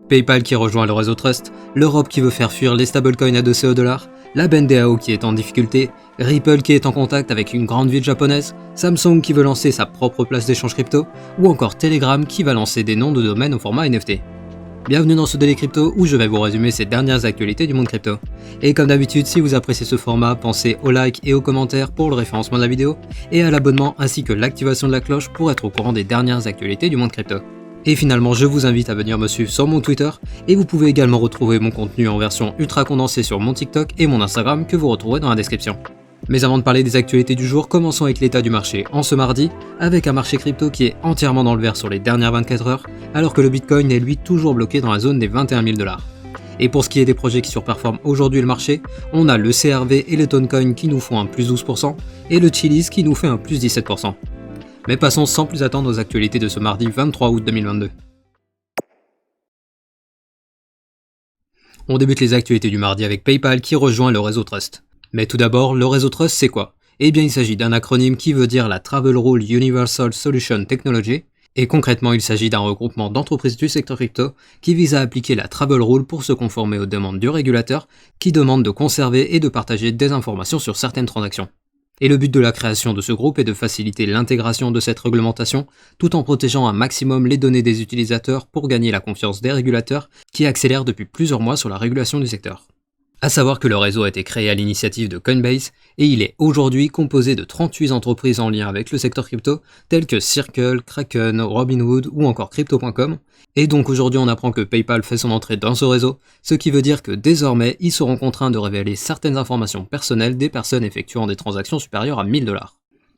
PayPal qui rejoint le réseau Trust, l'Europe qui veut faire fuir les stablecoins adossés au dollar, la BNDAO qui est en difficulté, Ripple qui est en contact avec une grande ville japonaise, Samsung qui veut lancer sa propre place d'échange crypto, ou encore Telegram qui va lancer des noms de domaine au format NFT. Bienvenue dans ce Daily Crypto où je vais vous résumer ces dernières actualités du monde crypto. Et comme d'habitude, si vous appréciez ce format, pensez au like et aux commentaires pour le référencement de la vidéo, et à l'abonnement ainsi que l'activation de la cloche pour être au courant des dernières actualités du monde crypto. Et finalement, je vous invite à venir me suivre sur mon Twitter, et vous pouvez également retrouver mon contenu en version ultra condensée sur mon TikTok et mon Instagram que vous retrouverez dans la description. Mais avant de parler des actualités du jour, commençons avec l'état du marché en ce mardi, avec un marché crypto qui est entièrement dans le vert sur les dernières 24 heures, alors que le Bitcoin est lui toujours bloqué dans la zone des 21 000 $. Et pour ce qui est des projets qui surperforment aujourd'hui le marché, on a le CRV et le Toncoin qui nous font un plus 12%, et le Chiliz qui nous fait un plus 17%. Mais passons sans plus attendre aux actualités de ce mardi 23 août 2022. On débute les actualités du mardi avec PayPal qui rejoint le réseau Trust. Mais tout d'abord, le réseau Trust c'est quoi? Eh bien il s'agit d'un acronyme qui veut dire la Travel Rule Universal Solution Technology, et concrètement il s'agit d'un regroupement d'entreprises du secteur crypto qui vise à appliquer la Travel Rule pour se conformer aux demandes du régulateur qui demande de conserver et de partager des informations sur certaines transactions. Et le but de la création de ce groupe est de faciliter l'intégration de cette réglementation tout en protégeant un maximum les données des utilisateurs pour gagner la confiance des régulateurs qui accélèrent depuis plusieurs mois sur la régulation du secteur. A savoir que le réseau a été créé à l'initiative de Coinbase et il est aujourd'hui composé de 38 entreprises en lien avec le secteur crypto telles que Circle, Kraken, Robinhood ou encore Crypto.com. Et donc aujourd'hui on apprend que PayPal fait son entrée dans ce réseau, ce qui veut dire que désormais ils seront contraints de révéler certaines informations personnelles des personnes effectuant des transactions supérieures à 1000 $.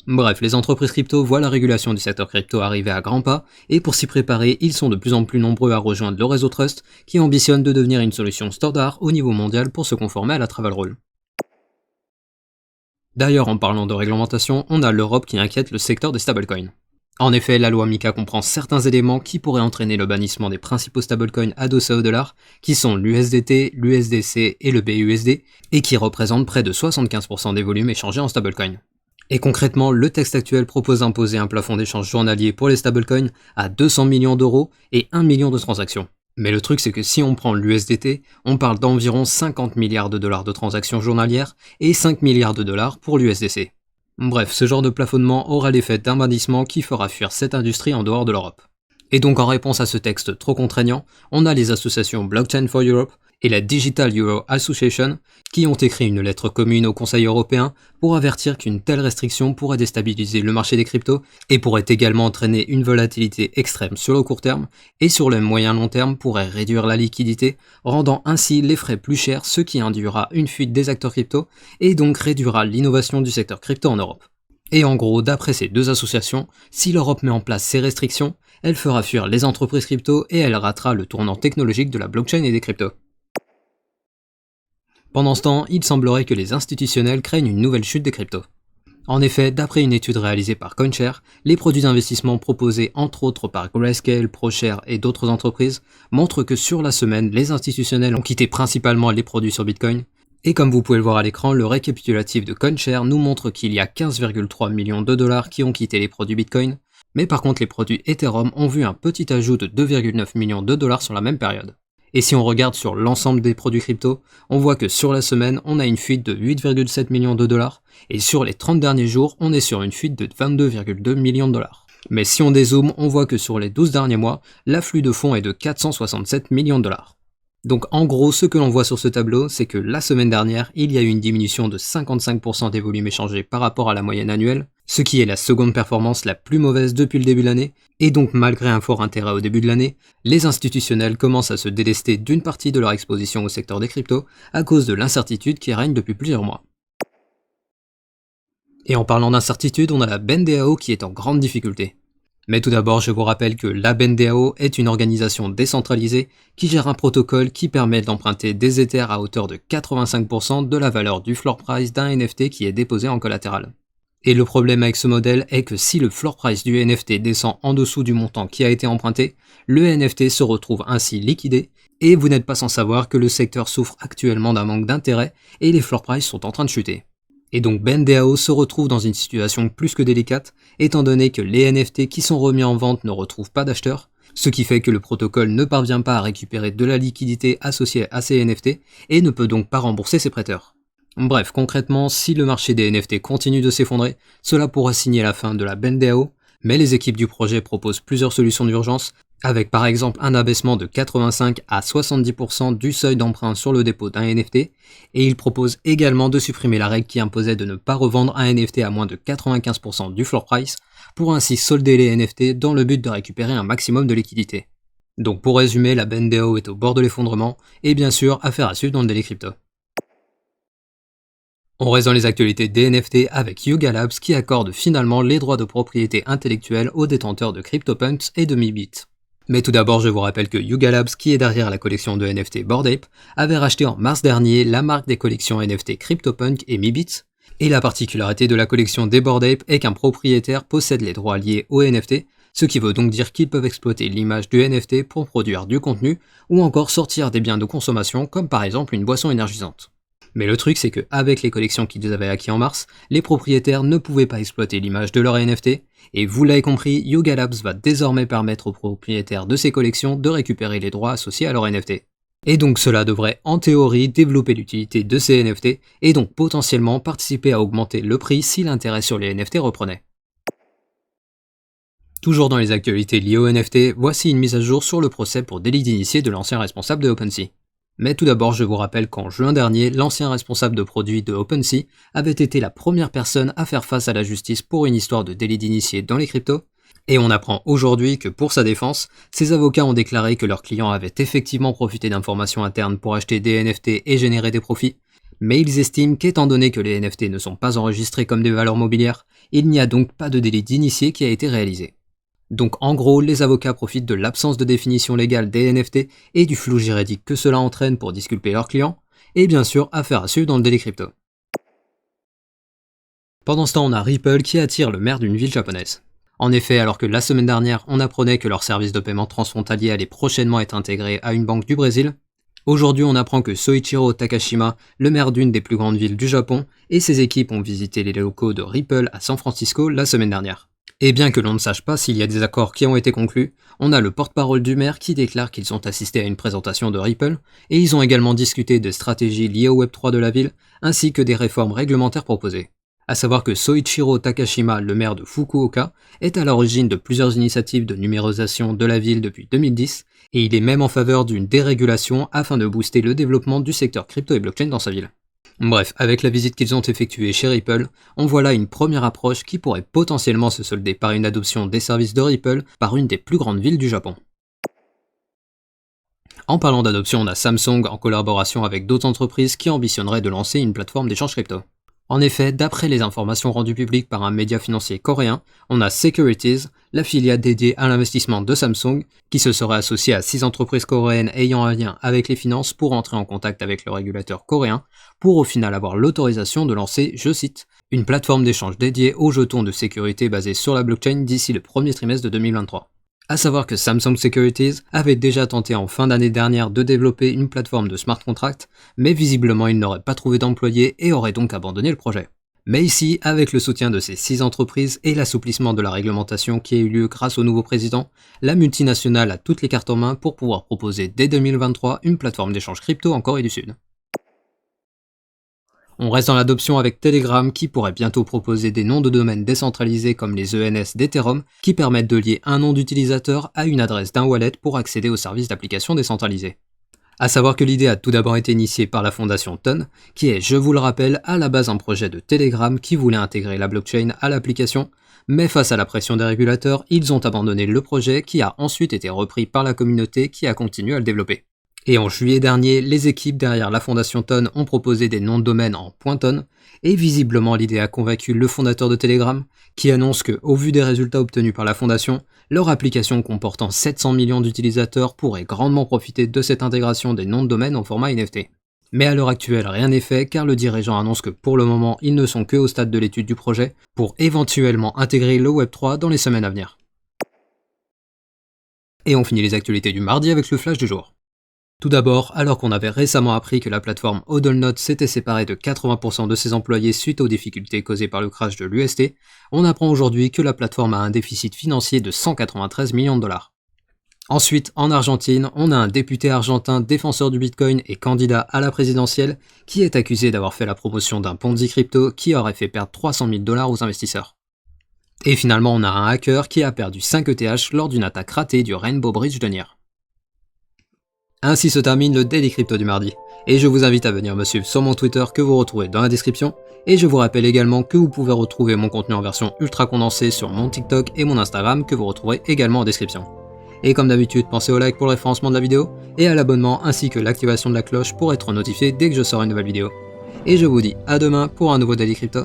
Bref, les entreprises crypto voient la régulation du secteur crypto arriver à grands pas, et pour s'y préparer, ils sont de plus en plus nombreux à rejoindre le réseau Trust, qui ambitionne de devenir une solution standard au niveau mondial pour se conformer à la Travel Rule. D'ailleurs, en parlant de réglementation, on a l'Europe qui inquiète le secteur des stablecoins. En effet, la loi MiCA comprend certains éléments qui pourraient entraîner le bannissement des principaux stablecoins adossés au dollar, qui sont l'USDT, l'USDC et le BUSD, et qui représentent près de 75% des volumes échangés en stablecoins. Et concrètement, le texte actuel propose d'imposer un plafond d'échange journalier pour les stablecoins à 200 millions d'euros et 1 million de transactions. Mais le truc c'est que si on prend l'USDT, on parle d'environ 50 milliards de dollars de transactions journalières et 5 milliards de dollars pour l'USDC. Bref, ce genre de plafonnement aura l'effet d'un bannissement qui fera fuir cette industrie en dehors de l'Europe. Et donc en réponse à ce texte trop contraignant, on a les associations Blockchain for Europe et la Digital Euro Association qui ont écrit une lettre commune au Conseil européen pour avertir qu'une telle restriction pourrait déstabiliser le marché des cryptos et pourrait également entraîner une volatilité extrême sur le court terme et sur le moyen long terme pourrait réduire la liquidité, rendant ainsi les frais plus chers, ce qui induira une fuite des acteurs crypto et donc réduira l'innovation du secteur crypto en Europe. Et en gros, d'après ces deux associations, si l'Europe met en place ces restrictions, elle fera fuir les entreprises crypto et elle ratera le tournant technologique de la blockchain et des cryptos. Pendant ce temps, il semblerait que les institutionnels craignent une nouvelle chute des cryptos. En effet, d'après une étude réalisée par CoinShare, les produits d'investissement proposés entre autres par Grayscale, ProShare et d'autres entreprises montrent que sur la semaine, les institutionnels ont quitté principalement les produits sur Bitcoin. Et comme vous pouvez le voir à l'écran, le récapitulatif de CoinShare nous montre qu'il y a 15,3 millions de dollars qui ont quitté les produits Bitcoin, mais par contre les produits Ethereum ont vu un petit ajout de 2,9 millions de dollars sur la même période. Et si on regarde sur l'ensemble des produits crypto, on voit que sur la semaine, on a une fuite de 8,7 millions de dollars, et sur les 30 derniers jours, on est sur une fuite de 22,2 millions de dollars. Mais si on dézoome, on voit que sur les 12 derniers mois, l'afflux de fonds est de 467 millions de dollars. Donc en gros, ce que l'on voit sur ce tableau, c'est que la semaine dernière, il y a eu une diminution de 55% des volumes échangés par rapport à la moyenne annuelle, ce qui est la seconde performance la plus mauvaise depuis le début de l'année, et donc malgré un fort intérêt au début de l'année, les institutionnels commencent à se délester d'une partie de leur exposition au secteur des cryptos à cause de l'incertitude qui règne depuis plusieurs mois. Et en parlant d'incertitude, on a la BNDAO qui est en grande difficulté. Mais tout d'abord, je vous rappelle que la BNDAO est une organisation décentralisée qui gère un protocole qui permet d'emprunter des Ethers à hauteur de 85% de la valeur du floor price d'un NFT qui est déposé en collatéral. Et le problème avec ce modèle est que si le floor price du NFT descend en dessous du montant qui a été emprunté, le NFT se retrouve ainsi liquidé, et vous n'êtes pas sans savoir que le secteur souffre actuellement d'un manque d'intérêt et les floor prices sont en train de chuter. Et donc BNDAO se retrouve dans une situation plus que délicate, étant donné que les NFT qui sont remis en vente ne retrouvent pas d'acheteurs, ce qui fait que le protocole ne parvient pas à récupérer de la liquidité associée à ces NFT et ne peut donc pas rembourser ses prêteurs. Bref, concrètement, si le marché des NFT continue de s'effondrer, cela pourra signer la fin de la BNDAO, mais les équipes du projet proposent plusieurs solutions d'urgence, avec par exemple un abaissement de 85 à 70% du seuil d'emprunt sur le dépôt d'un NFT, et ils proposent également de supprimer la règle qui imposait de ne pas revendre un NFT à moins de 95% du floor price, pour ainsi solder les NFT dans le but de récupérer un maximum de liquidité. Donc pour résumer, la BNDAO est au bord de l'effondrement, et bien sûr, affaire à suivre dans le Daily Crypto. On reste dans les actualités des NFT avec Yuga Labs qui accorde finalement les droits de propriété intellectuelle aux détenteurs de CryptoPunks et de Meebit. Mais tout d'abord, je vous rappelle que Yuga Labs, qui est derrière la collection de NFT Bored Ape, avait racheté en mars dernier la marque des collections NFT CryptoPunk et Meebit, et la particularité de la collection des Bored Ape est qu'un propriétaire possède les droits liés aux NFT, ce qui veut donc dire qu'ils peuvent exploiter l'image du NFT pour produire du contenu, ou encore sortir des biens de consommation comme par exemple une boisson énergisante. Mais le truc c'est que avec les collections qu'ils avaient acquis en mars, les propriétaires ne pouvaient pas exploiter l'image de leur NFT, et vous l'avez compris, Yuga Labs va désormais permettre aux propriétaires de ces collections de récupérer les droits associés à leur NFT. Et donc cela devrait en théorie développer l'utilité de ces NFT, et donc potentiellement participer à augmenter le prix si l'intérêt sur les NFT reprenait. Toujours dans les actualités liées aux NFT, voici une mise à jour sur le procès pour délit d'initié de l'ancien responsable de OpenSea. Mais tout d'abord, je vous rappelle qu'en juin dernier, l'ancien responsable de produits de OpenSea avait été la première personne à faire face à la justice pour une histoire de délit d'initié dans les cryptos, et on apprend aujourd'hui que pour sa défense, ses avocats ont déclaré que leurs clients avaient effectivement profité d'informations internes pour acheter des NFT et générer des profits, mais ils estiment qu'étant donné que les NFT ne sont pas enregistrés comme des valeurs mobilières, il n'y a donc pas de délit d'initié qui a été réalisé. Donc en gros, les avocats profitent de l'absence de définition légale des NFT et du flou juridique que cela entraîne pour disculper leurs clients, et bien sûr, affaire à suivre dans le Daily Crypto. Pendant ce temps, on a Ripple qui attire le maire d'une ville japonaise. En effet, alors que la semaine dernière, on apprenait que leur service de paiement transfrontalier allait prochainement être intégré à une banque du Brésil, aujourd'hui on apprend que Soichiro Takashima, le maire d'une des plus grandes villes du Japon, et ses équipes ont visité les locaux de Ripple à San Francisco la semaine dernière. Et bien que l'on ne sache pas s'il y a des accords qui ont été conclus, on a le porte-parole du maire qui déclare qu'ils ont assisté à une présentation de Ripple, et ils ont également discuté de stratégies liées au Web3 de la ville, ainsi que des réformes réglementaires proposées. À savoir que Soichiro Takashima, le maire de Fukuoka, est à l'origine de plusieurs initiatives de numérisation de la ville depuis 2010, et il est même en faveur d'une dérégulation afin de booster le développement du secteur crypto et blockchain dans sa ville. Bref, avec la visite qu'ils ont effectuée chez Ripple, on voit là une première approche qui pourrait potentiellement se solder par une adoption des services de Ripple par une des plus grandes villes du Japon. En parlant d'adoption, on a Samsung en collaboration avec d'autres entreprises qui ambitionneraient de lancer une plateforme d'échange crypto. En effet, d'après les informations rendues publiques par un média financier coréen, on a Securities, la filiale dédiée à l'investissement de Samsung, qui se serait associée à 6 entreprises coréennes ayant un lien avec les finances pour entrer en contact avec le régulateur coréen, pour au final avoir l'autorisation de lancer, je cite, une plateforme d'échange dédiée aux jetons de sécurité basée sur la blockchain d'ici le premier trimestre de 2023. A savoir que Samsung Securities avait déjà tenté en fin d'année dernière de développer une plateforme de smart contract, mais visiblement il n'aurait pas trouvé d'employés et aurait donc abandonné le projet. Mais ici, avec le soutien de ces 6 entreprises et l'assouplissement de la réglementation qui a eu lieu grâce au nouveau président, la multinationale a toutes les cartes en main pour pouvoir proposer dès 2023 une plateforme d'échange crypto en Corée du Sud. On reste dans l'adoption avec Telegram qui pourrait bientôt proposer des noms de domaine décentralisés comme les ENS d'Ethereum qui permettent de lier un nom d'utilisateur à une adresse d'un wallet pour accéder aux services d'application décentralisés. A savoir que l'idée a tout d'abord été initiée par la fondation Ton, qui est, je vous le rappelle, à la base un projet de Telegram qui voulait intégrer la blockchain à l'application, mais face à la pression des régulateurs, ils ont abandonné le projet qui a ensuite été repris par la communauté qui a continué à le développer. Et en juillet dernier, les équipes derrière la fondation Ton ont proposé des noms de domaine en .ton, et visiblement l'idée a convaincu le fondateur de Telegram, qui annonce que, au vu des résultats obtenus par la fondation, leur application comportant 700 millions d'utilisateurs pourrait grandement profiter de cette intégration des noms de domaine en format NFT. Mais à l'heure actuelle, rien n'est fait car le dirigeant annonce que pour le moment, ils ne sont que au stade de l'étude du projet pour éventuellement intégrer le Web3 dans les semaines à venir. Et on finit les actualités du mardi avec le flash du jour. Tout d'abord, alors qu'on avait récemment appris que la plateforme HODLNOT s'était séparée de 80% de ses employés suite aux difficultés causées par le crash de l'UST, on apprend aujourd'hui que la plateforme a un déficit financier de 193 millions de dollars. Ensuite, en Argentine, on a un député argentin défenseur du Bitcoin et candidat à la présidentielle qui est accusé d'avoir fait la promotion d'un Ponzi crypto qui aurait fait perdre 300 000 $ aux investisseurs. Et finalement, on a un hacker qui a perdu 5 ETH lors d'une attaque ratée du Rainbow Bridge de Near. Ainsi se termine le Daily Crypto du mardi, et je vous invite à venir me suivre sur mon Twitter que vous retrouvez dans la description, et je vous rappelle également que vous pouvez retrouver mon contenu en version ultra condensée sur mon TikTok et mon Instagram que vous retrouverez également en description. Et comme d'habitude, pensez au like pour le référencement de la vidéo, et à l'abonnement ainsi que l'activation de la cloche pour être notifié dès que je sors une nouvelle vidéo. Et je vous dis à demain pour un nouveau Daily Crypto.